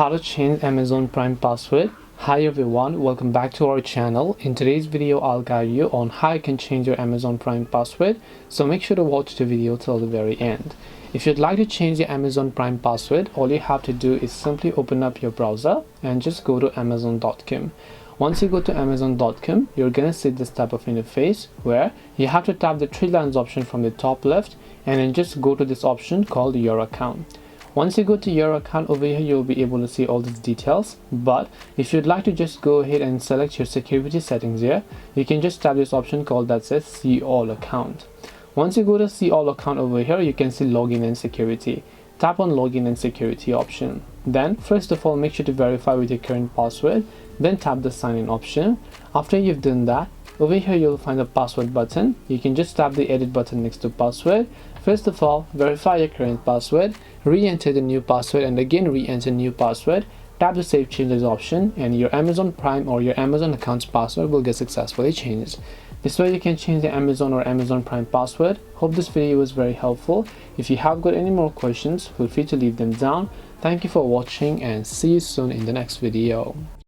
How to change Amazon Prime password. Hi everyone, welcome back to our channel. In today's video I'll guide you on how you can change your Amazon Prime password, so make sure to watch the video till the very end. If you'd like to change your Amazon Prime password, all you have to do is simply open up your browser and just go to amazon.com. Once you go to amazon.com, you're gonna see this type of interface where you have to tap the three lines option from the top left and then just go to this option called your account. Once you go to your account, over here you'll be able to see all these details, but if you'd like to just go ahead and select your security settings here, you can just tap this option called that says see all account. Once you go to see all account, over here you can see login and security. Tap on login and security option. Then first of all, make sure to verify with your current password, then tap the sign in option. After you've done that, over here you'll find the password button. You can just tap the edit button next to password. First of all, verify your current password, re-enter the new password and again re-enter new password. Tap the save changes option and your Amazon Prime or your Amazon account's password will get successfully changed. This way you can change the Amazon or Amazon Prime password. Hope this video was very helpful. If you have got any more questions, feel free to leave them down. Thank you for watching and see you soon in the next video.